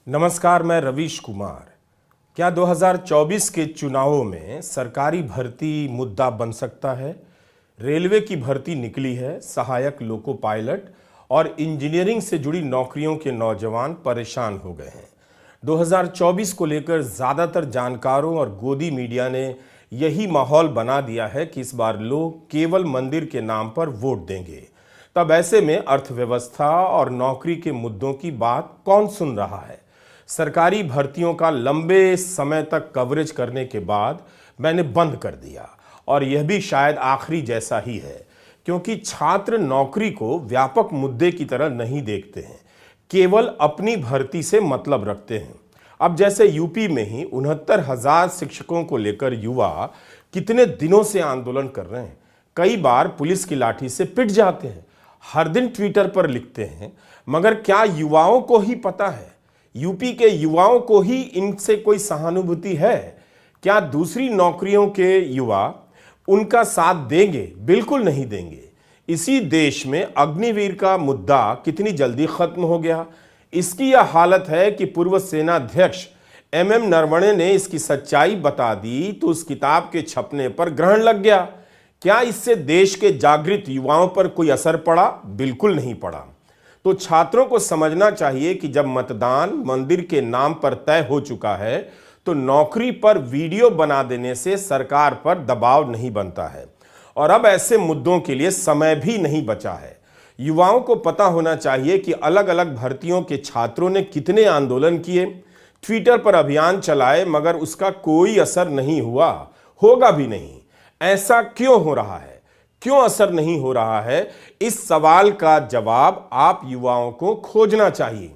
नमस्कार, मैं रवीश कुमार। क्या 2024 के चुनावों में सरकारी भर्ती मुद्दा बन सकता है? रेलवे की भर्ती निकली है, सहायक लोको पायलट और इंजीनियरिंग से जुड़ी नौकरियों के नौजवान परेशान हो गए हैं। 2024 को लेकर ज़्यादातर जानकारों और गोदी मीडिया ने यही माहौल बना दिया है कि इस बार लोग केवल मंदिर के नाम पर वोट देंगे। तब ऐसे में अर्थव्यवस्था और नौकरी के मुद्दों की बात कौन सुन रहा है? सरकारी भर्तियों का लंबे समय तक कवरेज करने के बाद मैंने बंद कर दिया और यह भी शायद आखिरी जैसा ही है, क्योंकि छात्र नौकरी को व्यापक मुद्दे की तरह नहीं देखते हैं, केवल अपनी भर्ती से मतलब रखते हैं। अब जैसे यूपी में ही 69,000 शिक्षकों को लेकर युवा कितने दिनों से आंदोलन कर रहे हैं, कई बार पुलिस की लाठी से पिट जाते हैं, हर दिन ट्विटर पर लिखते हैं, मगर क्या युवाओं को ही पता है? यूपी के युवाओं को ही इनसे कोई सहानुभूति है? क्या दूसरी नौकरियों के युवा उनका साथ देंगे? बिल्कुल नहीं देंगे। इसी देश में अग्निवीर का मुद्दा कितनी जल्दी खत्म हो गया, इसकी यह हालत है कि पूर्व सेनाध्यक्ष MM नरवणे ने इसकी सच्चाई बता दी तो उस किताब के छपने पर ग्रहण लग गया। क्या इससे देश के जागृत युवाओं पर कोई असर पड़ा? बिल्कुल नहीं पड़ा। तो छात्रों को समझना चाहिए कि जब मतदान मंदिर के नाम पर तय हो चुका है तो नौकरी पर वीडियो बना देने से सरकार पर दबाव नहीं बनता है और अब ऐसे मुद्दों के लिए समय भी नहीं बचा है। युवाओं को पता होना चाहिए कि अलग अलग भर्तियों के छात्रों ने कितने आंदोलन किए, ट्विटर पर अभियान चलाए, मगर उसका कोई असर नहीं हुआ, होगा भी नहीं। ऐसा क्यों हो रहा है? क्यों असर नहीं हो रहा है? इस सवाल का जवाब आप युवाओं को खोजना चाहिए।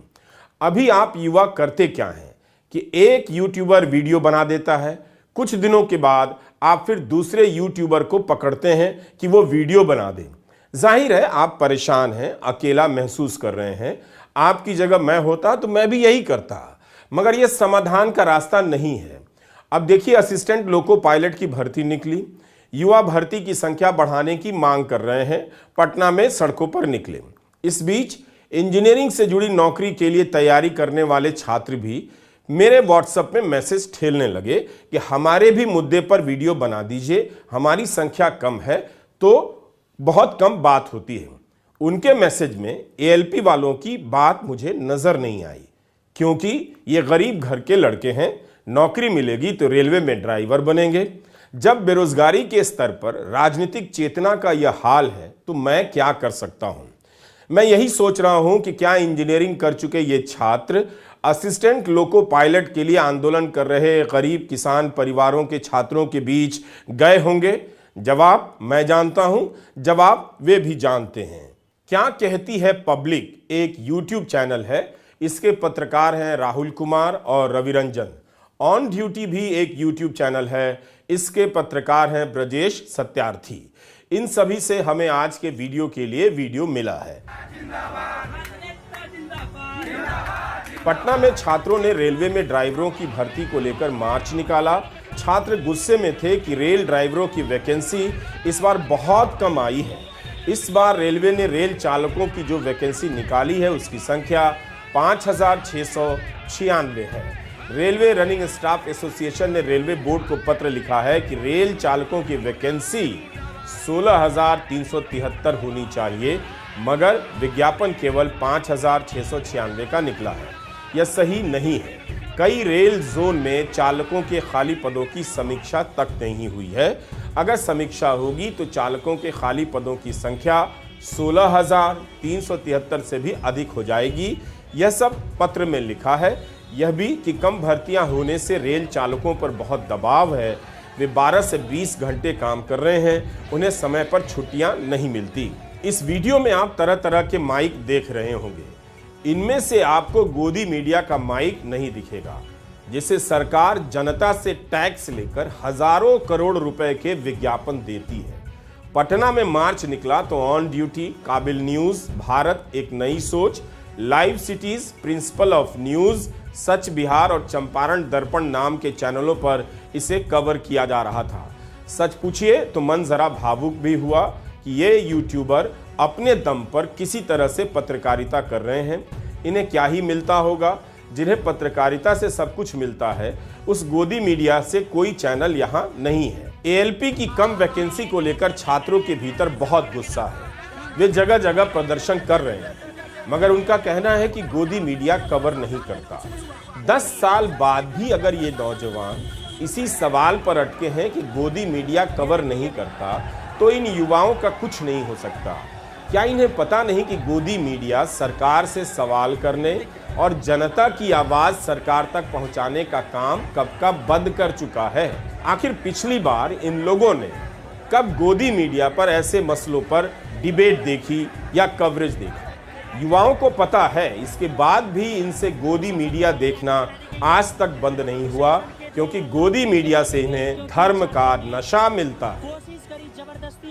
अभी आप युवा करते क्या हैं कि एक यूट्यूबर वीडियो बना देता है, कुछ दिनों के बाद आप फिर दूसरे यूट्यूबर को पकड़ते हैं कि वो वीडियो बना दे। जाहिर है आप परेशान हैं, अकेला महसूस कर रहे हैं। आपकी जगह मैं होता तो मैं भी यही करता, मगर यह समाधान का रास्ता नहीं है। अब देखिए, असिस्टेंट लोको पायलट की भर्ती निकली, युवा भर्ती की संख्या बढ़ाने की मांग कर रहे हैं, पटना में सड़कों पर निकले। इस बीच इंजीनियरिंग से जुड़ी नौकरी के लिए तैयारी करने वाले छात्र भी मेरे व्हाट्सएप में मैसेज ठेलने लगे कि हमारे भी मुद्दे पर वीडियो बना दीजिए, हमारी संख्या कम है तो बहुत कम बात होती है। उनके मैसेज में ALP वालों की बात मुझे नजर नहीं आई, क्योंकि ये गरीब घर के लड़के हैं, नौकरी मिलेगी तो रेलवे में ड्राइवर बनेंगे। जब बेरोजगारी के स्तर पर राजनीतिक चेतना का यह हाल है तो मैं क्या कर सकता हूं? मैं यही सोच रहा हूं कि क्या इंजीनियरिंग कर चुके ये छात्र असिस्टेंट लोको पायलट के लिए आंदोलन कर रहे गरीब किसान परिवारों के छात्रों के बीच गए होंगे? जवाब मैं जानता हूं, जवाब वे भी जानते हैं। क्या कहती है पब्लिक एक यूट्यूब चैनल है, इसके पत्रकार हैं राहुल कुमार और रवि रंजन। ऑन ड्यूटी भी एक यूट्यूब चैनल है, इसके पत्रकार हैं ब्रजेश सत्यार्थी। इन सभी से हमें आज के वीडियो के लिए वीडियो मिला है। पटना में छात्रों ने रेलवे में ड्राइवरों की भर्ती को लेकर मार्च निकाला। छात्र गुस्से में थे कि रेल ड्राइवरों की वैकेंसी इस बार बहुत कम आई है। इस बार रेलवे ने रेल चालकों की जो वैकेंसी निकाली है उसकी संख्या 5,696 है। रेलवे रनिंग स्टाफ एसोसिएशन ने रेलवे बोर्ड को पत्र लिखा है कि रेल चालकों की वैकेंसी 16,373 होनी चाहिए, मगर विज्ञापन केवल 5,696 का निकला है। यह सही नहीं है। कई रेल जोन में चालकों के खाली पदों की समीक्षा तक नहीं हुई है। अगर समीक्षा होगी तो चालकों के खाली पदों की संख्या 16,373 से भी अधिक हो जाएगी। यह सब पत्र में लिखा है। यह भी कि कम भर्तियां होने से रेल चालकों पर बहुत दबाव है, वे 12 से 20 घंटे काम कर रहे हैं, उन्हें समय पर छुट्टियां नहीं मिलती। इस वीडियो में आप तरह तरह के माइक देख रहे होंगे, इनमें से आपको गोदी मीडिया का माइक नहीं दिखेगा, जिसे सरकार जनता से टैक्स लेकर हजारों करोड़ रुपए के विज्ञापन देती है। पटना में मार्च निकला तो on duty, Kabil news, Bharat एक नई सोच, live cities, principal of news, सच बिहार और चंपारण दर्पण नाम के चैनलों पर इसे कवर किया जा रहा था। सच पूछिए तो मन जरा भावुक भी हुआ कि ये यूट्यूबर अपने दम पर किसी तरह से पत्रकारिता कर रहे हैं। इन्हें क्या ही मिलता होगा? जिन्हें पत्रकारिता से सब कुछ मिलता है, उस गोदी मीडिया से कोई चैनल यहाँ नहीं है। एएलपी की कम वैकेंसी को लेकर छात्रों के भीतर बहुत गुस्सा है। वे जगह जगह प्रदर्शन कर रहे हैं, मगर उनका कहना है कि गोदी मीडिया कवर नहीं करता। 10 साल बाद भी अगर ये नौजवान इसी सवाल पर अटके हैं कि गोदी मीडिया कवर नहीं करता, तो इन युवाओं का कुछ नहीं हो सकता। क्या इन्हें पता नहीं कि गोदी मीडिया सरकार से सवाल करने और जनता की आवाज सरकार तक पहुंचाने का काम कब का बंद कर चुका है? आखिर पिछली बार इन लोगों ने कब गोदी मीडिया पर ऐसे मसलों पर डिबेट देखी या कवरेज देखी? युवाओं को पता है, इसके बाद भी इनसे गोदी मीडिया देखना आज तक बंद नहीं हुआ, क्योंकि गोदी मीडिया से इन्हें धर्म का नशा मिलता है।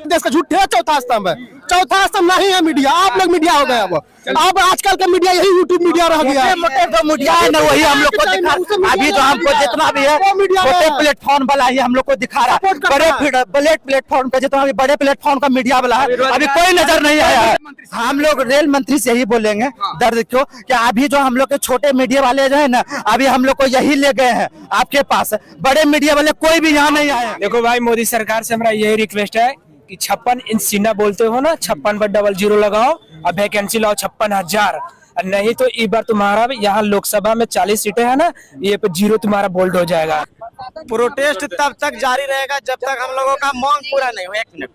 देश का झूठे चौथा स्तंभ है, चौथा स्तंभ नहीं है मीडिया। आप लोग मीडिया हो गए। अब आजकल का मीडिया यही यूट्यूब मीडिया रह गया है। तो मीडिया है ना, वही हम लोग को दिखा। अभी तो हमको जितना भी है छोटे प्लेटफॉर्म वाला ही हम लोग को दिखा रहा है। बड़े प्लेटफॉर्म पे जितना भी बड़े प्लेटफॉर्म का मीडिया वाला है अभी कोई नजर नहीं आया है। हम लोग रेल मंत्री से ही बोलेंगे दर्द क्यों कि अभी जो हम लोग के छोटे मीडिया वाले जो है ना, अभी हम लोग को यही ले गए हैं आपके पास। बड़े मीडिया वाले कोई भी यहाँ नहीं आए। देखो भाई, मोदी सरकार से हमारा यही रिक्वेस्ट है कि 56 इंच सीना बोलते हो ना, 56 पर डबल जीरो लगाओ और वैकेंसी लाओ 56,000। नहीं तो इस बार तुम्हारा यहाँ लोकसभा में 40 सीटें है ना, ये पे जीरो तुम्हारा बोल्ड हो जाएगा। प्रोटेस्ट तब तक जारी रहेगा जब तक हम लोगों का मांग पूरा नहीं हो। 1 मिनट,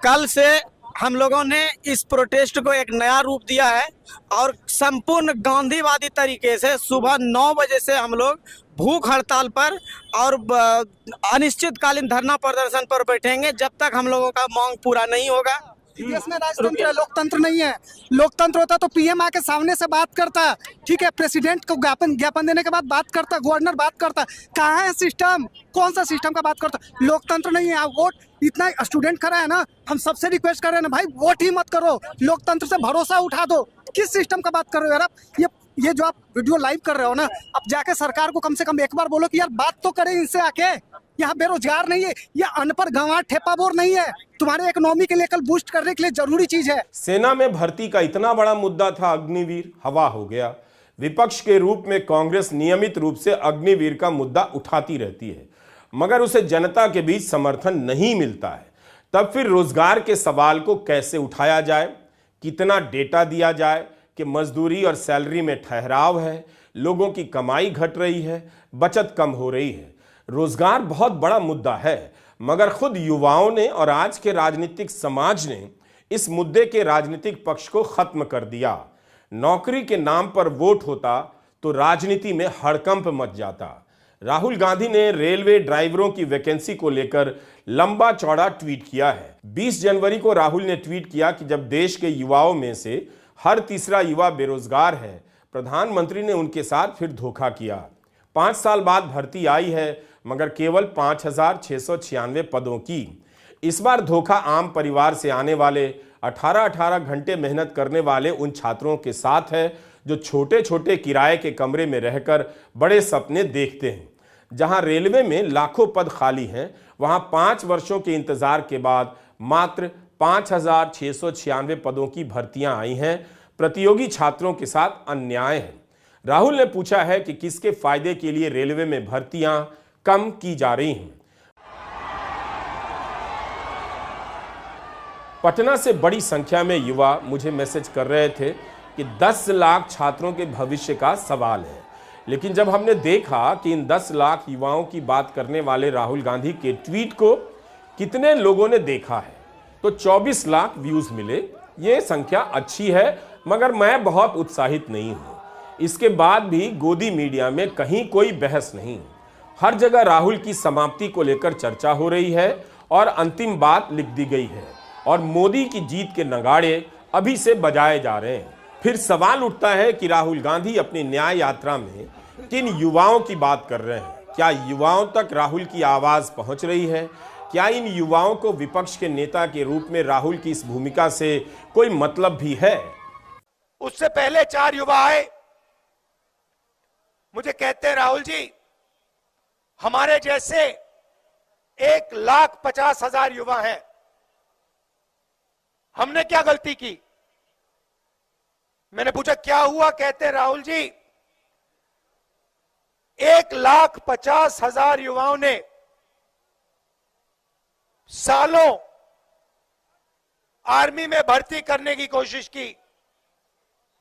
कल से हम लोगों ने इस प्रोटेस्ट को एक नया रूप दिया है और संपूर्ण गांधीवादी तरीके से सुबह 9 बजे से हम लोग भूख हड़ताल पर और अनिश्चितकालीन धरना प्रदर्शन पर बैठेंगे जब तक हम लोगों का मांग पूरा नहीं होगा। देश में राजतंत्र है, लोकतंत्र नहीं है। लोकतंत्र होता तो पीएम आके सामने से बात करता, ठीक है, प्रेसिडेंट को ज्ञापन देने के बाद बात करता, गवर्नर बात करता। कहाँ है सिस्टम? कौन सा सिस्टम का बात करता? लोकतंत्र नहीं है। वोट इतना स्टूडेंट खड़ा है ना, हम सबसे रिक्वेस्ट कर रहे हैं ना भाई, वोट ही मत करो, लोकतंत्र से भरोसा उठा दो। किस सिस्टम का बात कर रहे हो यार आप? ये जो आप वीडियो लाइव कर रहे हो ना, अब जाके सरकार को कम से कम एक बार बोलो कि यार बात तो करें इनसे आके। यहाँ बेरोजगार नहीं है, ये अनपढ़ गंवार ठेपा बोर नहीं है, तुम्हारे इकोनॉमी के लिए कल बूस्ट करने के लिए जरूरी चीज है। सेना में भर्ती का इतना बड़ा मुद्दा था, अग्निवीर हवा हो गया। विपक्ष के रूप में कांग्रेस नियमित रूप से अग्निवीर का मुद्दा उठाती रहती है, मगर उसे जनता के बीच समर्थन नहीं मिलता है। तब फिर रोजगार के सवाल को कैसे उठाया जाए, कितना डेटा दिया जाए कि मजदूरी और सैलरी में ठहराव है, लोगों की कमाई घट रही है, बचत कम हो रही है। रोजगार बहुत बड़ा मुद्दा है, मगर खुद युवाओं ने और आज के राजनीतिक समाज ने इस मुद्दे के राजनीतिक पक्ष को खत्म कर दिया। नौकरी के नाम पर वोट होता तो राजनीति में हड़कंप मच जाता। राहुल गांधी ने रेलवे ड्राइवरों की वैकेंसी को लेकर लंबा चौड़ा ट्वीट किया है। 20 जनवरी को राहुल ने ट्वीट किया कि जब देश के युवाओं में से हर तीसरा युवा बेरोजगार है, प्रधानमंत्री ने उनके साथ फिर धोखा किया। 5 साल बाद भर्ती आई है, मगर केवल 5,696 पदों की। इस बार धोखा आम परिवार से आने वाले 18-18 घंटे मेहनत करने वाले उन छात्रों के साथ है जो छोटे छोटे किराए के कमरे में रहकर बड़े सपने देखते हैं। जहां रेलवे में लाखों पद खाली हैं, वहां 5 वर्षों के इंतजार के बाद मात्र 5,696 पदों की भर्तियां आई हैं। प्रतियोगी छात्रों के साथ अन्याय है। राहुल ने पूछा है कि किसके फायदे के लिए रेलवे में भर्तियां कम की जा रही हैं। पटना से बड़ी संख्या में युवा मुझे मैसेज कर रहे थे कि 10 लाख छात्रों के भविष्य का सवाल है, लेकिन जब हमने देखा कि इन 10 लाख युवाओं की बात करने वाले राहुल गांधी के ट्वीट को कितने लोगों ने देखा है, तो 24 लाख व्यूज मिले। ये संख्या अच्छी है, मगर मैं बहुत उत्साहित नहीं हूं। इसके बाद भी गोदी मीडिया में कहीं कोई बहस नहीं। हर जगह राहुल की समाप्ति को लेकर चर्चा हो रही है और अंतिम बात लिख दी गई है और मोदी की जीत के नगाड़े अभी से बजाए जा रहे हैं। फिर सवाल उठता है कि राहुल गांधी अपनी न्याय यात्रा में किन युवाओं की बात कर रहे हैं? क्या युवाओं तक राहुल की आवाज पहुंच रही है? क्या इन युवाओं को विपक्ष के नेता के रूप में राहुल की इस भूमिका से कोई मतलब भी है? उससे पहले 4 युवा आए, मुझे कहते हैं राहुल जी, हमारे जैसे 1,50,000 युवा हैं, हमने क्या गलती की? मैंने पूछा क्या हुआ? कहते हैं राहुल जी, 1,50,000 युवाओं ने सालों आर्मी में भर्ती करने की कोशिश की,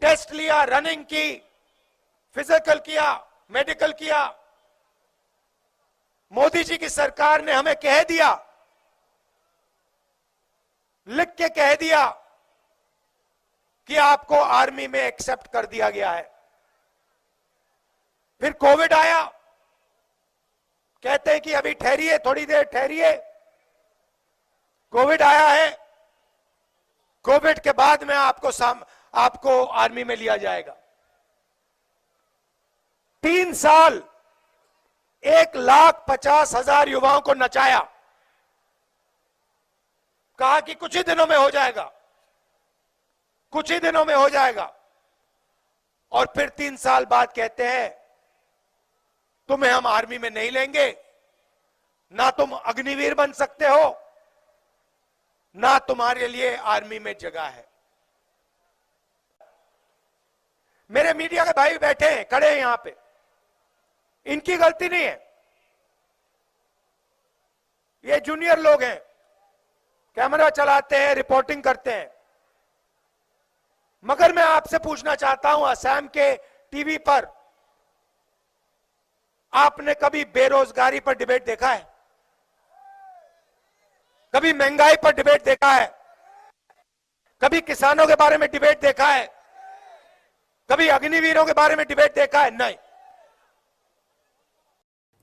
टेस्ट लिया, रनिंग की, फिजिकल किया, मेडिकल किया। मोदी जी की सरकार ने हमें कह दिया, लिख के कह दिया कि आपको आर्मी में एक्सेप्ट कर दिया गया है। फिर कोविड आया, कहते हैं कि अभी ठहरिए, थोड़ी देर ठहरिए। कोविड आया है, कोविड के बाद में आपको आर्मी में लिया जाएगा। 3 साल 1,50,000 युवाओं को नचाया, कहा कि कुछ ही दिनों में हो जाएगा, कुछ ही दिनों में हो जाएगा। और फिर 3 साल बाद कहते हैं तुम्हें हम आर्मी में नहीं लेंगे, ना तुम अग्निवीर बन सकते हो, ना तुम्हारे लिए आर्मी में जगह है। मेरे मीडिया के भाई बैठे हैं, खड़े हैं यहां पे, इनकी गलती नहीं है, ये जूनियर लोग हैं, कैमरा चलाते हैं, रिपोर्टिंग करते हैं। मगर मैं आपसे पूछना चाहता हूं, असम के टीवी पर आपने कभी बेरोजगारी पर डिबेट देखा है? कभी महंगाई पर डिबेट देखा है? कभी किसानों के बारे में डिबेट देखा है? कभी अग्निवीरों के बारे में डिबेट देखा है? नहीं।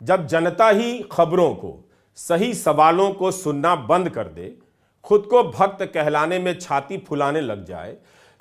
जब जनता ही खबरों को, सही सवालों को सुनना बंद कर दे, खुद को भक्त कहलाने में छाती फुलाने लग जाए,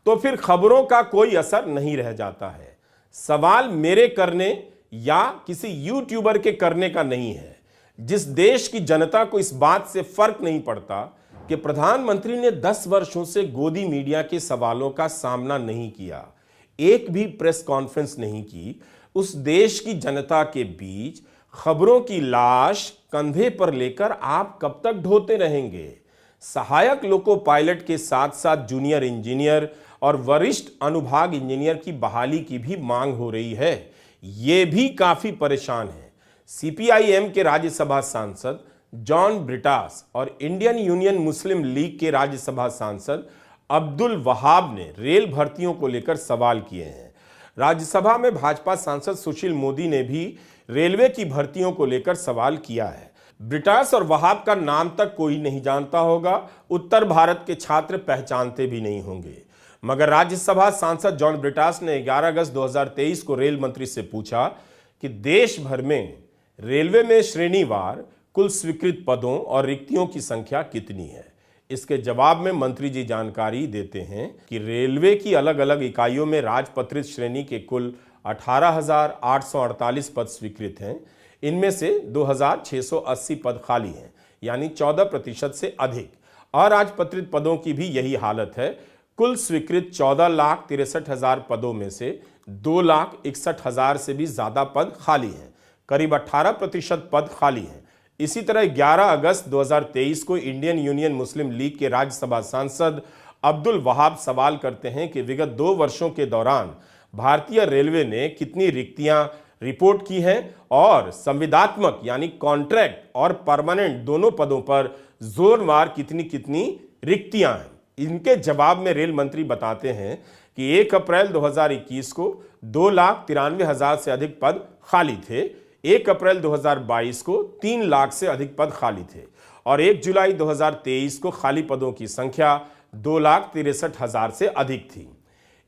तो फिर खबरों का कोई असर नहीं रह जाता है। सवाल मेरे करने या किसी यूट्यूबर के करने का नहीं है। जिस देश की जनता को इस बात से फर्क नहीं पड़ता कि प्रधानमंत्री ने 10 वर्षों से गोदी मीडिया के सवालों का सामना नहीं किया, एक भी प्रेस कॉन्फ्रेंस नहीं की, उस देश की जनता के बीच खबरों की लाश कंधे पर लेकर आप कब तक ढोते रहेंगे? सहायक लोको पायलट के साथ साथ जूनियर इंजीनियर और वरिष्ठ अनुभाग इंजीनियर की बहाली की भी मांग हो रही है। ये भी काफी परेशान है। सीपीआईएम के राज्यसभा सांसद जॉन ब्रिटास और इंडियन यूनियन मुस्लिम लीग के राज्यसभा सांसद अब्दुल वहाब ने रेल भर्तियों को लेकर सवाल किए हैं। राज्यसभा में भाजपा सांसद सुशील मोदी ने भी रेलवे की भर्तियों को लेकर सवाल किया है। ब्रिटास और वहाब का नाम तक कोई नहीं जानता होगा, उत्तर भारत के छात्र पहचानते भी नहीं होंगे। मगर राज्यसभा सांसद जॉन ब्रिटास ने 11 अगस्त 2023 को रेल मंत्री से पूछा कि देश भर में रेलवे में श्रेणीवार कुल स्वीकृत पदों और रिक्तियों की संख्या कितनी है। इसके जवाब में मंत्री जी जानकारी देते हैं कि रेलवे की अलग अलग इकाइयों में राजपत्रित श्रेणी के कुल 18,848 पद स्वीकृत हैं। इनमें से 2,680 पद खाली हैं, यानी 14% से अधिक। अराजपत्रित पदों की भी यही हालत है। कुल स्वीकृत 14,63,000 पदों में से 2,61,000 से भी ज्यादा पद खाली हैं, करीब 18% पद खाली हैं। इसी तरह 11 अगस्त 2023 को इंडियन यूनियन मुस्लिम लीग के राज्यसभा सांसद अब्दुल वहाब सवाल करते हैं कि विगत 2 वर्षों के दौरान भारतीय रेलवे ने कितनी रिक्तियां रिपोर्ट की हैं और संविदात्मक यानी कॉन्ट्रैक्ट और परमानेंट दोनों पदों पर जोरवार कितनी कितनी रिक्तियां हैं। इनके जवाब में रेल मंत्री बताते हैं कि 1 अप्रैल 2021 को 2,93,000 से अधिक पद खाली थे, 1 अप्रैल 2022 को 3 लाख से अधिक पद खाली थे और 1 जुलाई 2023 को खाली पदों की संख्या 2,63,000 से अधिक थी।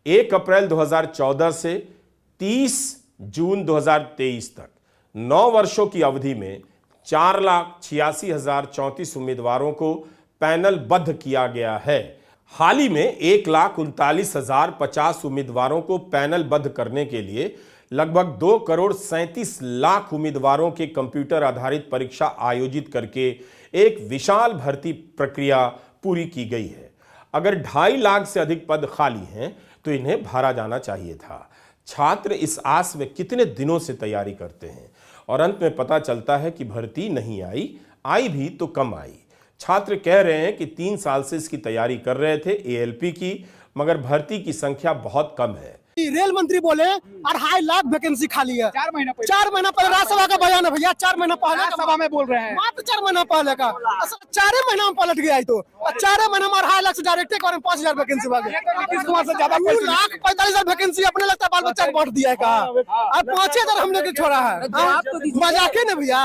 1 अप्रैल 2014 से 30 जून 2023 तक 9 वर्षों की अवधि में 4,86,034 उम्मीदवारों को पैनल बद्ध किया गया है। हाल ही में 1,39,050 उम्मीदवारों को पैनल बद्ध करने के लिए लगभग 2,37,00,000 उम्मीदवारों के कंप्यूटर आधारित परीक्षा आयोजित करके एक विशाल भर्ती प्रक्रिया पूरी की गई है। अगर 2.5 लाख से अधिक पद खाली हैं तो इन्हें भरा जाना चाहिए था। छात्र इस आस में कितने दिनों से तैयारी करते हैं और अंत में पता चलता है कि भर्ती नहीं आई भी तो कम आई। छात्र कह रहे हैं कि 3 साल से इसकी तैयारी कर रहे थे एएलपी की, मगर भर्ती की संख्या बहुत कम है। रेल मंत्री बोले 2.5 लाख वैकेंसी खाली है। 4 महीना पहले राज्यसभा का बयान है भैया, 4 महीना पहले सभा में बोल रहे हैं, मात्र 4 महीना पहले का। 4 महीना में पलट गया तो 4 महीना में 2.5 लाख से डायरेक्ट 5,000 वैकेंसी भाग 2,45,000 वैकेंसी अपने लगता है बाल बच्चा को बांट दिया है। कहा अब 5,000 हम लोग छोड़ा है, मजाके न भैया,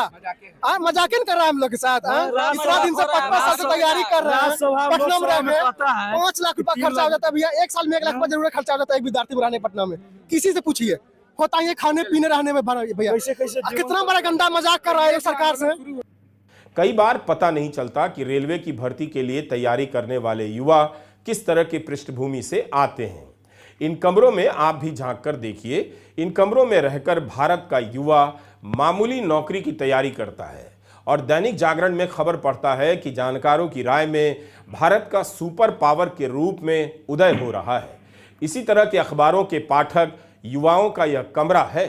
मजाके कर रहा है हम लोग के साथ। इतना दिन से 5 साल से तैयारी कर रहे हैं, पटना में रह गए, 5 लाख रुपया खर्चा हो जाता है भैया। 1 साल में 1 लाख रुपया जरूर खर्चा हो जाता है एक विद्यार्थी बढ़ाने पटना में। किसी से पूछिए, होता है खाने पीने रहने में भैया। कितना बड़ा गंदा मजाक कर रहा है सरकार से। कई बार पता नहीं चलता कि रेलवे की भर्ती के लिए तैयारी करने वाले युवा किस तरह की पृष्ठभूमि से आते हैं। इन कमरों में आप भी झांक कर देखिए। इन कमरों में रहकर भारत का युवा मामूली नौकरी की तैयारी करता है और दैनिक जागरण में खबर पढ़ता है कि जानकारों की राय में भारत का सुपर पावर के रूप में उदय हो रहा है। इसी तरह के अखबारों के पाठक युवाओं का यह कमरा है।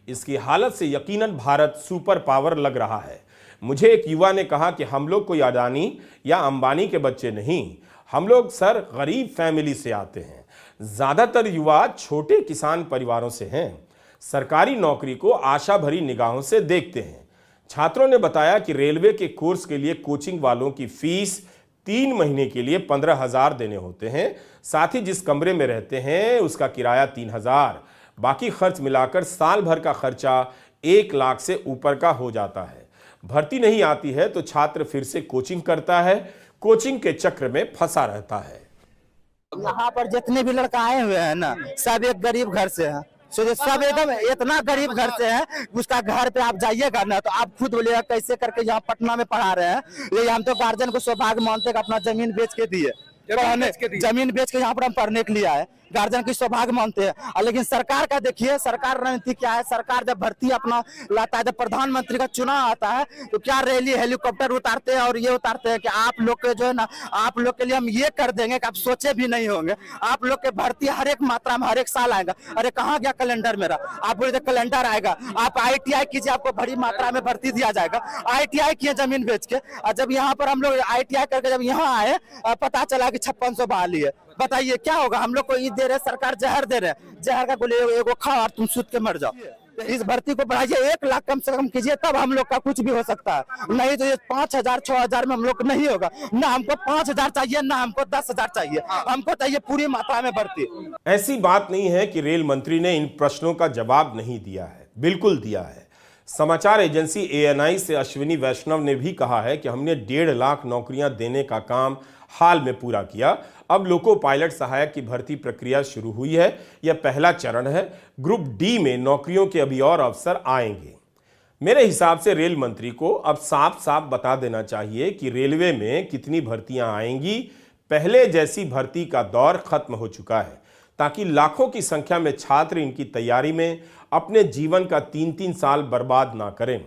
इसकी हालत से यकीनन भारत सुपर पावर लग रहा है। मुझे एक युवा ने कहा कि हम लोग कोई अडानी या अंबानी के बच्चे नहीं, हम लोग सर गरीब फैमिली से आते हैं। ज्यादातर युवा छोटे किसान परिवारों से हैं, सरकारी नौकरी को आशा भरी निगाहों से देखते हैं। छात्रों ने बताया कि रेलवे के कोर्स के लिए कोचिंग वालों की फीस 3 महीने के लिए 15,000 देने होते हैं। साथ ही जिस कमरे में रहते हैं उसका किराया 3,000, बाकी खर्च मिलाकर साल भर का खर्चा 1 लाख से ऊपर का हो जाता है। भर्ती नहीं आती है तो छात्र फिर से कोचिंग करता है, कोचिंग के चक्र में फंसा रहता है। यहाँ पर जितने भी लड़का आए हुए हैं ना, सब एक गरीब घर से है। सब एकदम इतना गरीब घर से है, उसका घर पे आप जाइएगा ना तो आप खुद बोलिएगा कैसे करके यहाँ पटना में पढ़ा रहे हैं। ये हम तो गार्जियन को सौभाग्य मानते हैं कि अपना जमीन बेच के दिए, जमीन बेच के यहाँ पर हम पढ़ने के लिए आए, गार्जियन की सौभाग्य मानते हैं। लेकिन सरकार का देखिए, सरकार रणनीति क्या है। सरकार जब भर्ती अपना लाता है, जब प्रधानमंत्री का चुनाव आता है तो क्या रैली हेलीकॉप्टर उतारते हैं और ये उतारते हैं कि आप लोग के जो है ना, आप लोग के लिए हम ये कर देंगे कि आप सोचे भी नहीं होंगे। आप लोग के भर्ती हर एक मात्रा में हर एक साल आएगा। अरे कहाँ गया कैलेंडर मेरा? आप बोले कैलेंडर आएगा, आप ITI कीजिए, आपको बड़ी मात्रा में भर्ती दिया जाएगा। ITI किए जमीन बेच के, और जब यहाँ पर हम लोग ITI करके जब यहाँ आए पता चला कि 5600 बहाली है। बताइए क्या होगा? हम लोग को ईद दे रहे, सरकार जहर दे रहे, जहर का गोली एगो खाओ और तुम सूत के मर जाओ। इस भर्ती को बढ़ाइए, 1 लाख कम से कम कीजिए, तब हम लोग का कुछ भी हो सकता है। नहीं तो ये 5,000 6,000 में हम लोग नहीं होगा। ना हमको 5,000 चाहिए, ना हमको 10,000 चाहिए, हमको चाहिए पूरी मात्रा में भर्ती। ऐसी बात नहीं है कि रेल मंत्री ने इन प्रश्नों का जवाब नहीं दिया है, बिल्कुल दिया है। समाचार एजेंसी ANI से अश्विनी वैष्णव ने भी कहा है कि हमने 1.5 लाख नौकरियां देने का काम हाल में पूरा किया। अब लोको पायलट सहायक की भर्ती प्रक्रिया शुरू हुई है। यह पहला चरण है। ग्रुप D में नौकरियों के अभी और अवसर आएंगे। मेरे हिसाब से रेल मंत्री को अब साफ साफ बता देना चाहिए कि रेलवे में कितनी भर्तियां आएंगी। पहले जैसी भर्ती का दौर खत्म हो चुका है, ताकि लाखों की संख्या में छात्र इनकी तैयारी में अपने जीवन का 3-3 साल बर्बाद ना करें।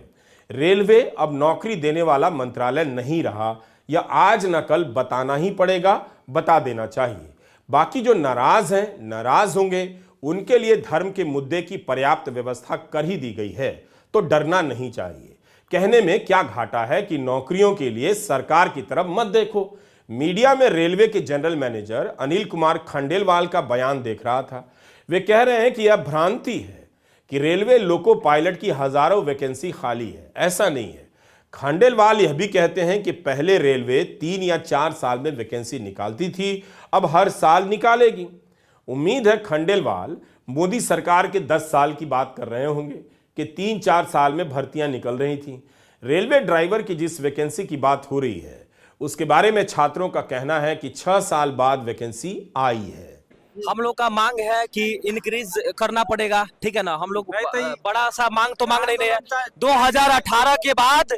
रेलवे अब नौकरी देने वाला मंत्रालय नहीं रहा। या आज न कल बताना ही पड़ेगा, बता देना चाहिए। बाकी जो नाराज हैं, नाराज होंगे, उनके लिए धर्म के मुद्दे की पर्याप्त व्यवस्था कर ही दी गई है, तो डरना नहीं चाहिए। कहने में क्या घाटा है कि नौकरियों के लिए सरकार की तरफ मत देखो। मीडिया में रेलवे के जनरल मैनेजर अनिल कुमार खंडेलवाल का बयान देख रहा था। वे कह रहे हैं कि यह भ्रांति है कि रेलवे लोको पायलट की हजारों वैकेंसी खाली है। ऐसा नहीं है। खंडेलवाल यह भी कहते हैं कि पहले रेलवे 3 या 4 साल में वैकेंसी निकालती थी, अब हर साल निकालेगी। उम्मीद है खंडेलवाल मोदी सरकार के 10 साल की बात कर रहे होंगे कि 3-4 साल में भर्तियां निकल रही थीं। रेलवे ड्राइवर की जिस वैकेंसी की बात हो रही है, उसके बारे में छात्रों का कहना है कि 6 साल बाद वैकेंसी आई है। हम लोग का मांग है कि इंक्रीज करना पड़ेगा, ठीक है ना। हम लोग बड़ा सा मांग तो मांग नहीं रहे हैं। 2018 के बाद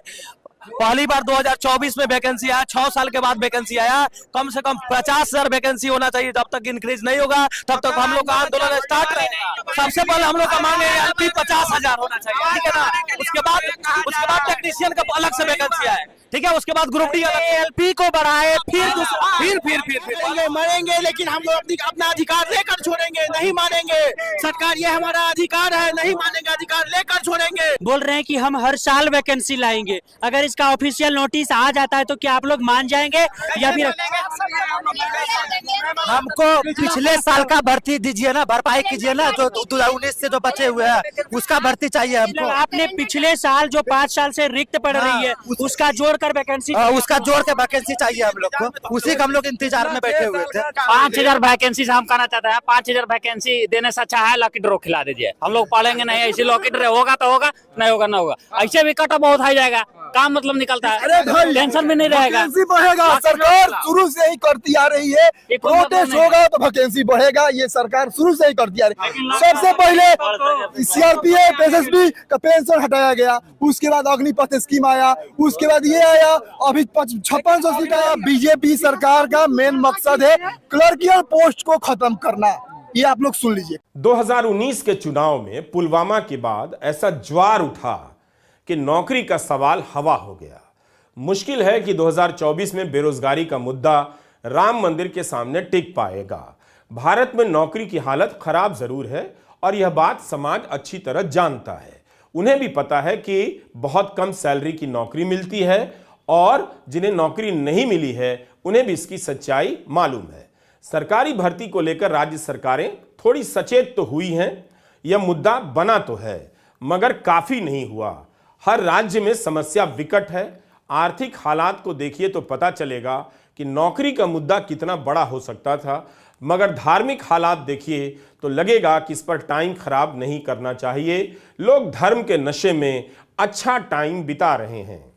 पहली बार 2024 में वैकेंसी आया, 6 साल के बाद वैकेंसी आया। कम से कम 50,000 वैकेंसी होना चाहिए। जब तक इंक्रीज नहीं होगा तब तक हम लोग का आंदोलन स्टार्ट रहेगा। सबसे पहले हम लोग का मांग है LP 50,000 होना चाहिए, ठीक है ना। उसके बाद टेक्नीशियन का अलग से वैकेंसी आए, ठीक है। उसके बाद ग्रुप D LP को बढ़ाए, फिर मरेंगे, लेकिन हम लोग अपना अधिकार लेकर छोड़ेंगे, नहीं मानेंगे। सरकार ये हमारा अधिकार है, नहीं मानेंगे, अधिकार लेकर छोड़ेंगे। बोल रहे हैं कि हम हर साल वैकेंसी लाएंगे। अगर इसका ऑफिशियल नोटिस आ जाता है तो क्या आप लोग मान जाएंगे या फिर हमको पिछले साल का भर्ती दीजिए ना, भरपाई कीजिए ना, जो 2019 से जो बचे हुए हैं उसका भर्ती चाहिए हमको। आपने पिछले साल जो 5 साल से रिक्त पड़ रही है उसका जोड़कर वैकेंसी, उसका जोड़ के वैकेंसी चाहिए हम लोग को, उसी का हम लोग इंतजार में बैठे हुए थे। 5000 वैकेंसी से हम कहना चाहते हैं 5000 वैकेंसी देने से अच्छा है लॉकी ड्रॉ खिला दीजिए। हम लोग पढ़ेंगे नहीं, ऐसे लॉकी ड्रॉ होगा तो होगा, नहीं होगा ना होगा। ऐसे भी कट बहुत हाई जाएगा, काम मतलब निकलता है, टेंशन भी नहीं रहेगा। बढ़ेगा, सरकार शुरू से ही करती आ रही है, प्रोटेस्ट होगा तो वैकेंसी बढ़ेगा, ये सरकार शुरू से ही करती आ रही है। सबसे पहले सीआरपीएफ एसएसबी का पेंशन हटाया गया, उसके बाद अग्निपथ स्कीम आया, उसके बाद ये आया, अभी 5600 सीट आया। बीजेपी सरकार का मेन मकसद है क्लर्कियल पोस्ट को खत्म करना, ये आप लोग सुन लीजिए। 2019 के चुनाव में पुलवामा के बाद ऐसा ज्वार उठा कि नौकरी का सवाल हवा हो गया। मुश्किल है कि 2024 में बेरोजगारी का मुद्दा राम मंदिर के सामने टिक पाएगा। भारत में नौकरी की हालत खराब जरूर है और यह बात समाज अच्छी तरह जानता है। उन्हें भी पता है कि बहुत कम सैलरी की नौकरी मिलती है और जिन्हें नौकरी नहीं मिली है उन्हें भी इसकी सच्चाई मालूम है। सरकारी भर्ती को लेकर राज्य सरकारें थोड़ी सचेत तो हुई हैं, यह मुद्दा बना तो है मगर काफी नहीं हुआ। हर राज्य में समस्या विकट है। आर्थिक हालात को देखिए तो पता चलेगा कि नौकरी का मुद्दा कितना बड़ा हो सकता था, मगर धार्मिक हालात देखिए तो लगेगा कि इस पर टाइम खराब नहीं करना चाहिए। लोग धर्म के नशे में अच्छा टाइम बिता रहे हैं।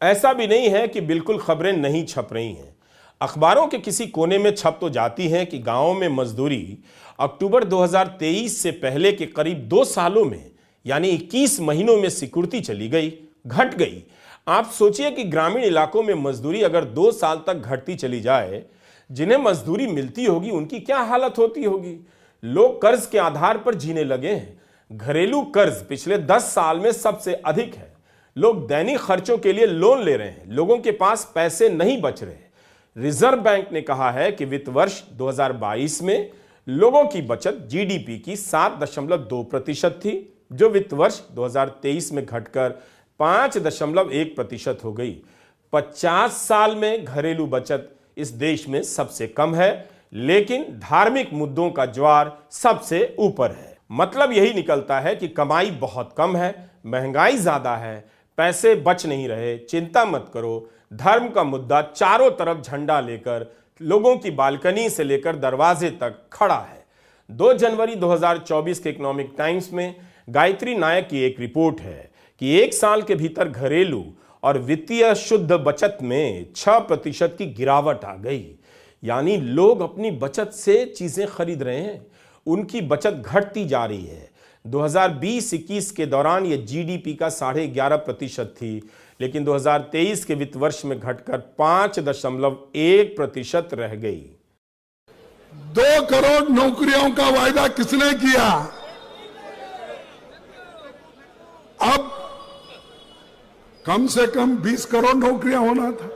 ऐसा भी नहीं है कि बिल्कुल खबरें नहीं छप रही हैं। अखबारों के किसी कोने में छप तो जाती हैं कि गांवों में मजदूरी अक्टूबर 2023 से पहले के करीब 2 सालों में यानी 21 महीनों में सिकुड़ती चली गई, घट गई। आप सोचिए कि ग्रामीण इलाकों में मजदूरी अगर 2 साल तक घटती चली जाए, जिन्हें मजदूरी मिलती होगी उनकी क्या हालत होती होगी। लोग कर्ज के आधार पर जीने लगे हैं। घरेलू कर्ज पिछले 10 साल में सबसे अधिक है। लोग दैनिक खर्चों के लिए लोन ले रहे हैं, लोगों के पास पैसे नहीं बच रहे। रिजर्व बैंक ने कहा है कि वित्त वर्ष 2022 में लोगों की बचत जीडीपी की 7.2% थी, जो वित्त वर्ष 2023 में घटकर 5.1% हो गई। 50 साल में घरेलू बचत इस देश में सबसे कम है, लेकिन धार्मिक मुद्दों का ज्वार सबसे ऊपर है। मतलब यही निकलता है कि कमाई बहुत कम है, महंगाई ज्यादा है, पैसे बच नहीं रहे। चिंता मत करो, धर्म का मुद्दा चारों तरफ झंडा लेकर लोगों की बालकनी से लेकर दरवाजे तक खड़ा है। 2 जनवरी 2024 के इकोनॉमिक टाइम्स में गायत्री नायक की एक रिपोर्ट है कि 1 साल के भीतर घरेलू और वित्तीय शुद्ध बचत में 6% की गिरावट आ गई। यानी लोग अपनी बचत से चीजें खरीद रहे हैं, उनकी बचत घटती जा रही है। 2020-21 के दौरान यह जीडीपी का 11.5% थी, लेकिन 2023 के वित्त वर्ष में घटकर 5.1% रह गई। 2 करोड़ नौकरियों का वायदा किसने किया? अब कम से कम 20 करोड़ नौकरियां होना था,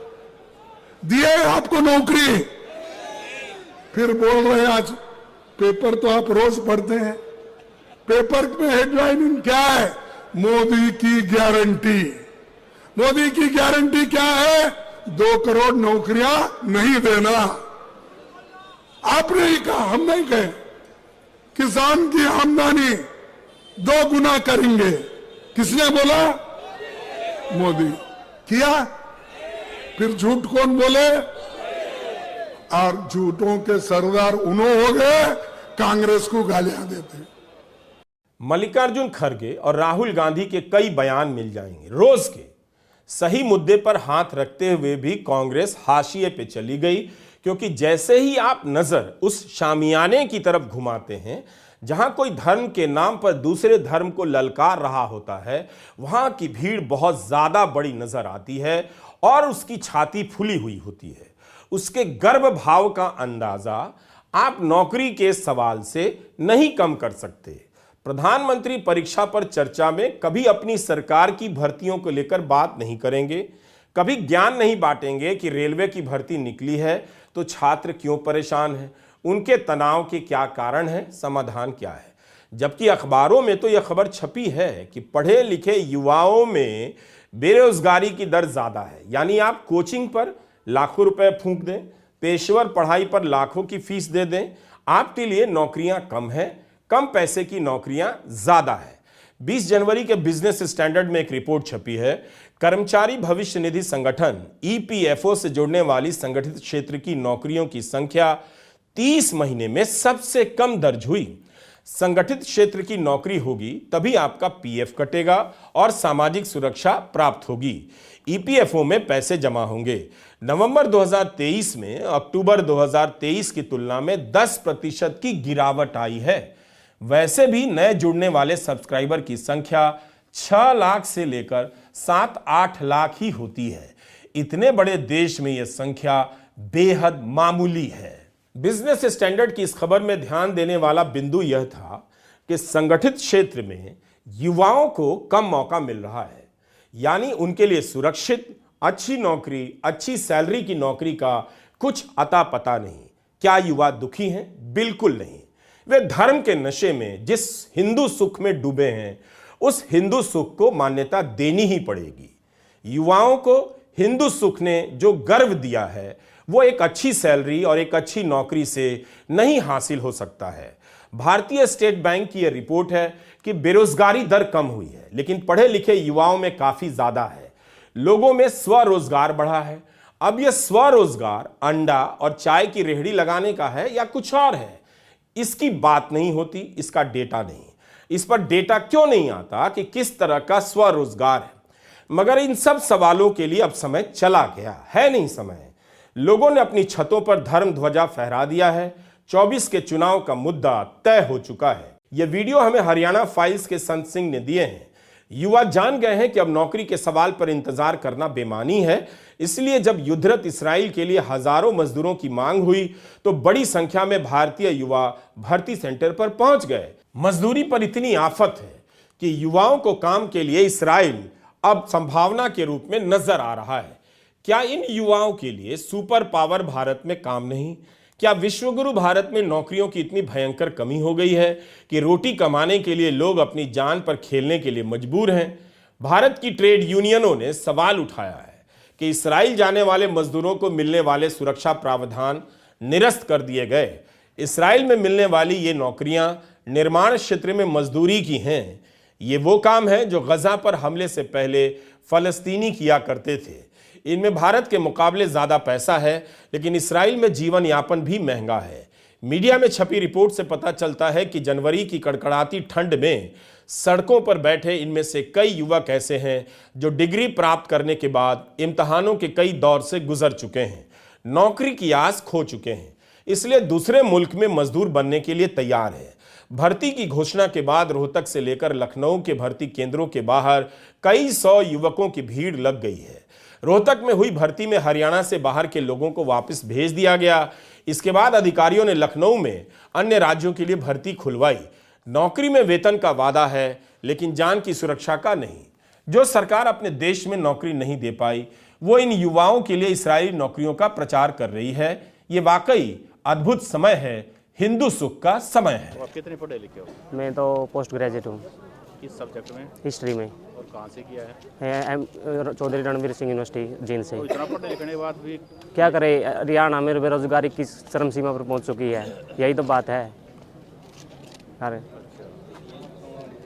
दिए आपको नौकरी। फिर बोल रहे हैं, आज पेपर तो आप रोज पढ़ते हैं, पेपर में हेडलाइन क्या है? मोदी की गारंटी। मोदी की गारंटी क्या है? 2 करोड़ नौकरियां नहीं देना। आपने ही कहा, हम नहीं कहे। किसान की आमदनी 2 गुना करेंगे, किसने बोला? मोदी। किया? फिर झूठ कौन बोले? और झूठों के सरदार उन्होंने हो गए, कांग्रेस को गालियां देते। मल्लिकार्जुन खड़गे और राहुल गांधी के कई बयान मिल जाएंगे रोज के। सही मुद्दे पर हाथ रखते हुए भी कांग्रेस हाशिए पे चली गई, क्योंकि जैसे ही आप नजर उस शामियाने की तरफ घुमाते हैं जहां कोई धर्म के नाम पर दूसरे धर्म को ललकार रहा होता है, वहां की भीड़ बहुत ज्यादा बड़ी नजर आती है और उसकी छाती फुली हुई होती है। उसके गर्व भाव का अंदाजा आप नौकरी के सवाल से नहीं कम कर सकते। प्रधानमंत्री परीक्षा पर चर्चा में कभी अपनी सरकार की भर्तियों को लेकर बात नहीं करेंगे, कभी ज्ञान नहीं बांटेंगे कि रेलवे की भर्ती निकली है तो छात्र क्यों परेशान हैं, उनके तनाव के क्या कारण हैं, समाधान क्या है। जबकि अखबारों में तो यह खबर छपी है कि पढ़े लिखे युवाओं में बेरोजगारी की दर ज्यादा है। यानी आप कोचिंग पर लाखों रुपए फूंक दें, पेशेवर पढ़ाई पर लाखों की फीस दे दें, आपके लिए नौकरियां कम है, कम पैसे की नौकरियां ज्यादा है। 20 जनवरी के बिजनेस स्टैंडर्ड में एक रिपोर्ट छपी है। कर्मचारी भविष्य निधि संगठन ईपीएफओ से जुड़ने वाली संगठित क्षेत्र की नौकरियों की संख्या 30 महीने में सबसे कम दर्ज हुई। संगठित क्षेत्र की नौकरी होगी तभी आपका पीएफ कटेगा और सामाजिक सुरक्षा प्राप्त होगी, ईपीएफओ में पैसे जमा होंगे। नवंबर 2023 में अक्टूबर 2023 की तुलना में 10% की गिरावट आई है। वैसे भी नए जुड़ने वाले सब्सक्राइबर की संख्या 6 लाख से लेकर 7-8 लाख ही होती है। इतने बड़े देश में यह संख्या बेहद मामूली है। बिजनेस स्टैंडर्ड की इस खबर में ध्यान देने वाला बिंदु यह था कि संगठित क्षेत्र में युवाओं को कम मौका मिल रहा है, यानी उनके लिए सुरक्षित अच्छी नौकरी, अच्छी सैलरी की नौकरी का कुछ अता पता नहीं। क्या युवा दुखी हैं? बिल्कुल नहीं। वे धर्म के नशे में जिस हिंदू सुख में डूबे हैं, उस हिंदू सुख को मान्यता देनी ही पड़ेगी। युवाओं को हिंदू सुख ने जो गर्व दिया है वो एक अच्छी सैलरी और एक अच्छी नौकरी से नहीं हासिल हो सकता है। भारतीय स्टेट बैंक की यह रिपोर्ट है कि बेरोजगारी दर कम हुई है, लेकिन पढ़े लिखे युवाओं में काफी ज्यादा है। लोगों में स्वरोजगार बढ़ा है। अब यह स्वरोजगार अंडा और चाय की रेहड़ी लगाने का है या कुछ और है, इसकी बात नहीं होती, इसका डेटा नहीं। इस पर डेटा क्यों नहीं आता कि किस तरह का स्वरोजगार है? मगर इन सब सवालों के लिए अब समय चला गया है, नहीं समय। लोगों ने अपनी छतों पर धर्म ध्वजा फहरा दिया है। 24 के चुनाव का मुद्दा तय हो चुका है। यह वीडियो हमें हरियाणा फाइल्स के संत सिंह ने दिए हैं। युवा जान गए हैं कि अब नौकरी के सवाल पर इंतजार करना बेमानी है। इसलिए जब युद्धरत इस्राएल के लिए हजारों मजदूरों की मांग हुई तो बड़ी संख्या में भारतीय युवा भर्ती सेंटर पर पहुंच गए। मजदूरी पर इतनी आफत है कि युवाओं को काम के लिए इस्राएल अब संभावना के रूप में नजर आ रहा है। क्या इन युवाओं के लिए सुपर पावर भारत में काम नहीं? क्या विश्वगुरु भारत में नौकरियों की इतनी भयंकर कमी हो गई है कि रोटी कमाने के लिए लोग अपनी जान पर खेलने के लिए मजबूर हैं? भारत की ट्रेड यूनियनों ने सवाल उठाया है कि इस्राएल जाने वाले मजदूरों को मिलने वाले सुरक्षा प्रावधान निरस्त कर दिए गए। इस्राएल में मिलने वाली ये नौकरियां निर्माण क्षेत्र में मजदूरी की हैं। ये वो काम है जो गजा पर हमले से पहले फलस्तीनी किया करते थे। इनमें भारत के मुकाबले ज्यादा पैसा है, लेकिन इस्राएल में जीवन यापन भी महंगा है। मीडिया में छपी रिपोर्ट से पता चलता है कि जनवरी की कड़कड़ाती ठंड में सड़कों पर बैठे इनमें से कई युवक ऐसे हैं जो डिग्री प्राप्त करने के बाद इम्तहानों के कई दौर से गुजर चुके हैं, नौकरी की आस खो चुके हैं, इसलिए दूसरे मुल्क में मजदूर बनने के लिए तैयार है। भर्ती की घोषणा के बाद रोहतक से लेकर लखनऊ के भर्ती केंद्रों के बाहर कई 100 युवकों की भीड़ लग गई है। रोहतक में हुई भर्ती में हरियाणा से बाहर के लोगों को वापस भेज दिया गया। इसके बाद अधिकारियों ने लखनऊ में अन्य राज्यों के लिए भर्ती खुलवाई। नौकरी में वेतन का वादा है, लेकिन जान की सुरक्षा का नहीं। जो सरकार अपने देश में नौकरी नहीं दे पाई, वो इन युवाओं के लिए इस्राएली नौकरियों का प्रचार कर रही है। ये वाकई अद्भुत समय है, हिंदू सुख का समय है। तो आप कितने पढ़े लिखे हो? मैं तो पोस्ट ग्रेजुएट हूँ। किस सब्जेक्ट में? हिस्ट्री में। और कहाँ से किया है? चौधरी रणवीर सिंह यूनिवर्सिटी जींद से। तो इतना पढ़ने लिखने के बाद भी क्या करें, हरियाणा में बेरोजगारी की चरम सीमा पर पहुंच चुकी है, यही तो बात है।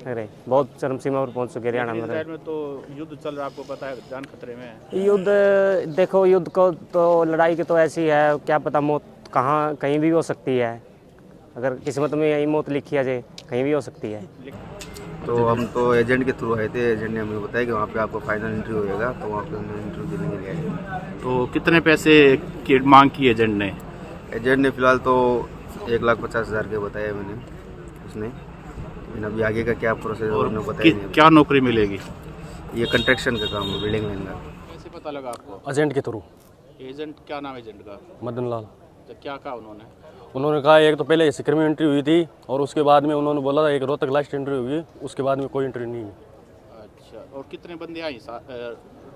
अरे बहुत चरम सीमा पर पहुंच चुकी है हरियाणा में। तो युद्ध चल रहा, आपको पता है, जान खतरे में है। युद्ध देखो, युद्ध को तो लड़ाई की तो ऐसी है, क्या पता मौत कहाँ कहीं भी हो सकती है। अगर किस्मत में यही मौत लिखी है जे, कहीं भी हो सकती है। तो हम तो एजेंट के थ्रू आए थे। एजेंट ने हमें बताया कि वहाँ पे आपको फाइनल इंटरव्यू होएगा, तो वहाँ पे हमने इंटरव्यू देने के लिए आए। तो कितने पैसे की मांग की एजेंट ने? एजेंट ने फिलहाल तो 1,50,000 के बताया मैंने उसने, लेकिन अभी आगे का क्या प्रोसेस है उन्होंने बताया नहीं। क्या नौकरी मिलेगी? ये कंस्ट्रक्शन का काम है, बिल्डिंग लाइन का। कैसे पता लगा आपको? एजेंट के थ्रू। एजेंट क्या नाम है एजेंट का? मदन लाल। तो क्या कहा उन्होंने? उन्होंने कहा एक तो पहले सिक्किम में इंटरव्यू हुई थी और उसके बाद में उन्होंने बोला था एक रोहतक लास्ट इंटरव्यू हुई, उसके बाद में कोई इंटरव्यू नहीं है। अच्छा, और कितने बंदे आए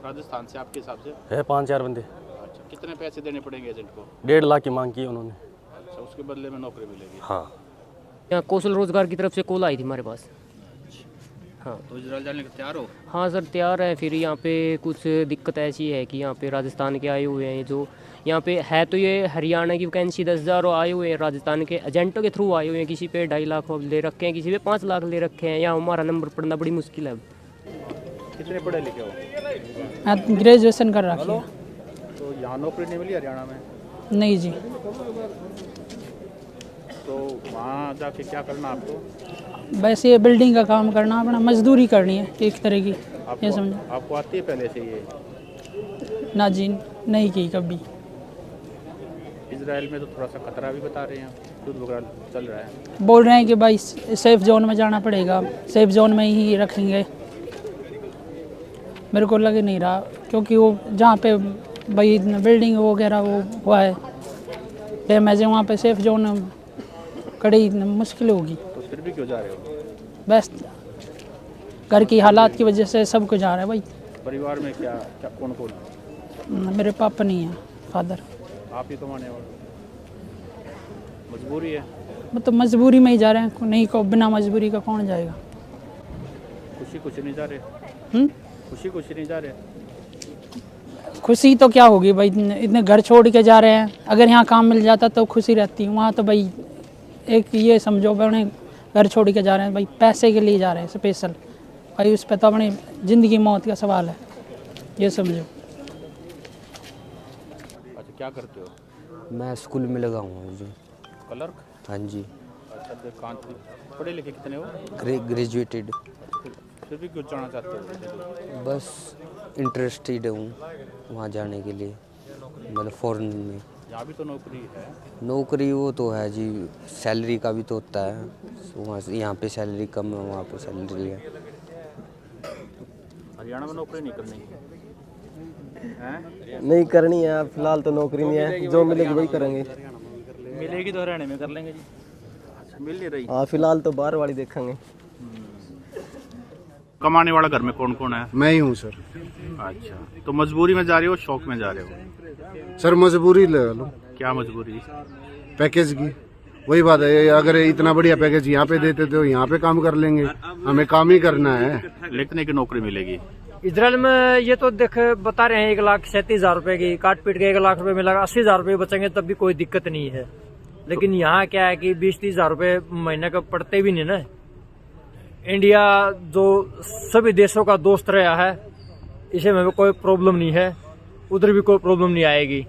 राजस्थान से आपके हिसाब से? है 5-4 बंदे। अच्छा, कितने पैसे देने पड़ेंगे एजेंट को? 1.5 लाख की मांग की उन्होंने। अच्छा, उसके बदले में नौकरी मिलेगी? हाँ। यहाँ कौशल रोजगार की तरफ से कॉल आई थी हमारे पास। हाँ, तो इजराइल जाने को तैयार हो? हाँ सर तैयार है। फिर यहाँ पे कुछ दिक्कत ऐसी है कि यहाँ पे राजस्थान के आए हुए हैं, जो यहाँ पे है तो ये हरियाणा की वैकेंसी 10,000 आए हुए हैं, राजस्थान के एजेंटों के थ्रू आए हुए हैं। किसी पे 2.5 लाख ले रखे हैं, किसी पे 5 लाख ले रखे हैं। यहाँ हमारा नंबर पढ़ना बड़ी मुश्किल है। कितने पढ़े लिखे हो? ग्रेजुएशन कर रखी है। तो यहाँ नौकरी नहीं मिली हरियाणा में? नहीं जी। तो वहाँ जाके क्या करना आपको? वैसे ये बिल्डिंग का काम करना, अपना मजदूरी करनी है एक तरह की। ये समझो। आपको आती है पहले से ये? ना जी, नहीं की कभी। इजराइल में तो थोड़ा सा खतरा भी बता रहे हैं, युद्ध वगैरह चल रहा है। बोल रहे हैं कि भाई सेफ जोन में जाना पड़ेगा, सेफ जोन में ही रखेंगे। मेरे को लग नहीं रहा, क्योंकि वो जहाँ पे भाई बिल्डिंग वगैरह वो हुआ है डैमेज है, वहाँ पे सेफ जोन कड़ी मुश्किल होगी। तो फिर भी क्यों जा रहे हो? बस घर की हालात की वजह से सब कुछ जा रहा है भाई। परिवार में क्या क्या कौन कौन है? मेरे पापा नहीं है, फादर। आप ही कमाने वाले? मजबूरी है? मतलब मजबूरी में ही जा रहे हैं, नहीं को बिना मजबूरी का कौन जाएगा। खुशी नहीं जा रहे? खुशी नहीं जा रहे? खुशी तो क्या होगी भाई, इतने घर छोड़ के जा रहे हैं। अगर यहाँ काम मिल जाता तो खुशी रहती। वहाँ तो भाई एक ये समझो भाई घर छोड़ के जा रहे हैं, भाई पैसे के लिए जा रहे हैं स्पेशल। भाई उस पर तो अपनी ज़िंदगी मौत का सवाल है, ये समझो। अच्छा, क्या करते हो? मैं स्कूल में लगा हूँ जी। क्लर्क? हाँ जी। अच्छा, पढ़े लिखे कितने हो? ग्रेजुएटेड। फिर भी क्यों जाना चाहते हो? बस इंटरेस्टेड हूँ वहाँ जाने के लिए, मतलब फॉरेन में। यहाँ भी तो नौकरी है? नौकरी वो तो है जी, सैलरी का भी तो होता है। वहाँ से यहाँ पे सैलरी कम है, वहाँ पे सैलरी है। हरियाणा में नौकरी नहीं करनी है? नहीं करनी है फिलहाल, तो नौकरी नहीं है, जो मिलेगी वही करेंगे। मिलेगी तो हरियाणा में कर लेंगे जी। अच्छा, मिल नहीं रही? हाँ फिलहाल तो बाहर वाली देखेंगे। कमाने वाला घर में कौन कौन है? मैं ही हूँ सर। अच्छा, तो मजबूरी में जा रहे हो, शौक में जा रहे हो? सर मजबूरी ले लो। क्या मजबूरी? पैकेज की। वही बात है, अगर इतना बढ़िया पैकेज यहाँ पे देते तो यहाँ पे काम कर लेंगे, हमें काम ही करना है। लिखने की नौकरी मिलेगी इजराइल में? ये तो देख बता रहे हैं 1,37,000 रुपए की, काट पीट के 1 लाख रुपए मिलेगा। 80,000 रुपए बचेंगे तब भी कोई दिक्कत नहीं है। लेकिन यहाँ क्या है कि 20-30 हजार रुपए महीने का पड़ते भी नहीं ना। इंडिया जो सभी देशों का दोस्त रहा है, इसे में कोई प्रॉब्लम नहीं है, उधर भी कोई प्रॉब्लम नहीं आएगी।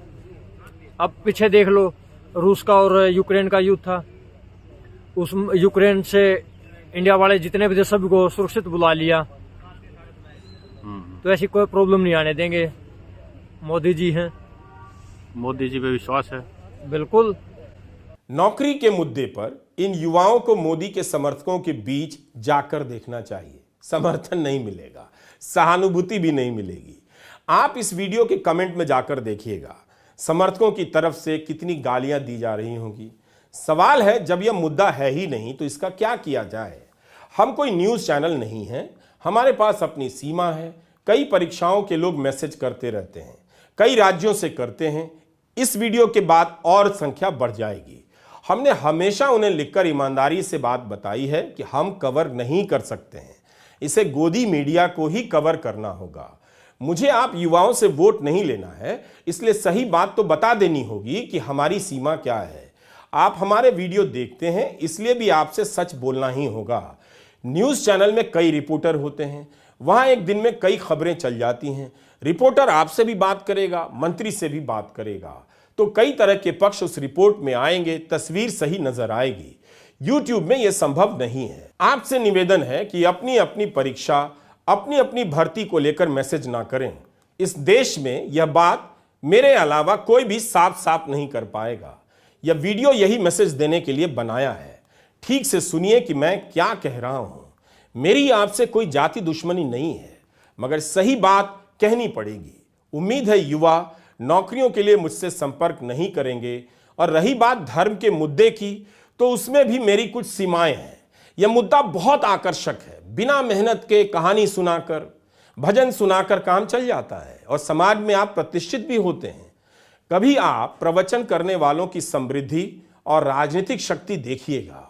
अब पीछे देख लो, रूस का और यूक्रेन का युद्ध था, उस यूक्रेन से इंडिया वाले जितने भी थे सभी को सुरक्षित बुला लिया। तो ऐसी कोई प्रॉब्लम नहीं आने देंगे। मोदी जी हैं। मोदी जी पे विश्वास है? बिल्कुल। नौकरी के मुद्दे पर इन युवाओं को मोदी के समर्थकों के बीच जाकर देखना चाहिए। समर्थन नहीं मिलेगा, सहानुभूति भी नहीं मिलेगी। आप इस वीडियो के कमेंट में जाकर देखिएगा, समर्थकों की तरफ से कितनी गालियां दी जा रही होंगी। सवाल है, जब यह मुद्दा है ही नहीं तो इसका क्या किया जाए। हम कोई न्यूज़ चैनल नहीं है, हमारे पास अपनी सीमा है। कई परीक्षाओं के लोग मैसेज करते रहते हैं, कई राज्यों से करते हैं। इस वीडियो के बाद और संख्या बढ़ जाएगी। हमने हमेशा उन्हें लिखकर ईमानदारी से बात बताई है कि हम कवर नहीं कर सकते हैं, इसे गोदी मीडिया को ही कवर करना होगा। मुझे आप युवाओं से वोट नहीं लेना है, इसलिए सही बात तो बता देनी होगी कि हमारी सीमा क्या है। आप हमारे वीडियो देखते हैं, इसलिए भी आपसे सच बोलना ही होगा। न्यूज़ चैनल में कई रिपोर्टर होते हैं, वहां एक दिन में कई खबरें चल जाती हैं। रिपोर्टर आपसे भी बात करेगा, मंत्री से भी बात करेगा, तो कई तरह के पक्ष उस रिपोर्ट में आएंगे, तस्वीर सही नजर आएगी। YouTube में यह संभव नहीं है। आपसे निवेदन है कि अपनी अपनी परीक्षा, अपनी अपनी भर्ती को लेकर मैसेज ना करें। इस देश में यह बात मेरे अलावा कोई भी साफ साफ नहीं कर पाएगा। यह वीडियो यही मैसेज देने के लिए बनाया है। ठीक से सुनिए कि मैं क्या कह रहा हूं। मेरी आपसे कोई जाति दुश्मनी नहीं है, मगर सही बात कहनी पड़ेगी। उम्मीद है युवा नौकरियों के लिए मुझसे संपर्क नहीं करेंगे। और रही बात धर्म के मुद्दे की, तो उसमें भी मेरी कुछ सीमाएं हैं। यह मुद्दा बहुत आकर्षक है। बिना मेहनत के कहानी सुनाकर, भजन सुनाकर काम चल जाता है और समाज में आप प्रतिष्ठित भी होते हैं। कभी आप प्रवचन करने वालों की समृद्धि और राजनीतिक शक्ति देखिएगा।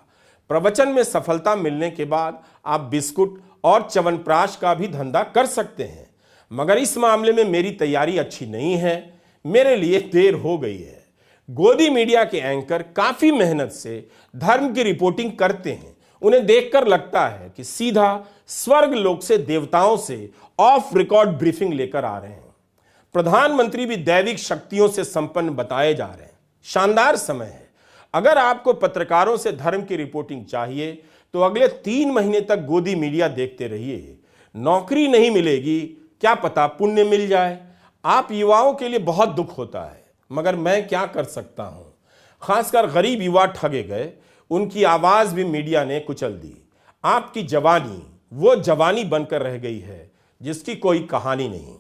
प्रवचन में सफलता मिलने के बाद आप बिस्कुट और च्यवनप्राश का भी धंधा कर सकते हैं, मगर इस मामले में मेरी तैयारी अच्छी नहीं है, मेरे लिए देर हो गई है। गोदी मीडिया के एंकर काफी मेहनत से धर्म की रिपोर्टिंग करते हैं। उन्हें देखकर लगता है कि सीधा स्वर्ग लोक से देवताओं से ऑफ रिकॉर्ड ब्रीफिंग लेकर आ रहे हैं। प्रधानमंत्री भी दैविक शक्तियों से संपन्न बताए जा रहे हैं। शानदार समय है। अगर आपको पत्रकारों से धर्म की रिपोर्टिंग चाहिए तो अगले 3 महीने तक गोदी मीडिया देखते रहिए। नौकरी नहीं मिलेगी, क्या पता पुण्य मिल जाए। आप युवाओं के लिए बहुत दुख होता है, मगर मैं क्या कर सकता हूं। खासकर गरीब युवा ठगे गए, उनकी आवाज भी मीडिया ने कुचल दी। आपकी जवानी वो जवानी बनकर रह गई है जिसकी कोई कहानी नहीं।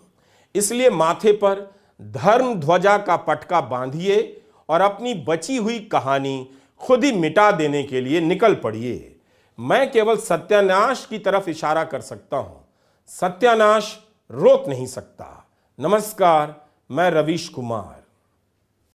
इसलिए माथे पर धर्म ध्वजा का पटका बांधिए और अपनी बची हुई कहानी खुद ही मिटा देने के लिए निकल पड़िए। मैं केवल सत्यानाश की तरफ इशारा कर सकता हूं, सत्यानाश रोक नहीं सकता। नमस्कार, मैं रवीश कुमार।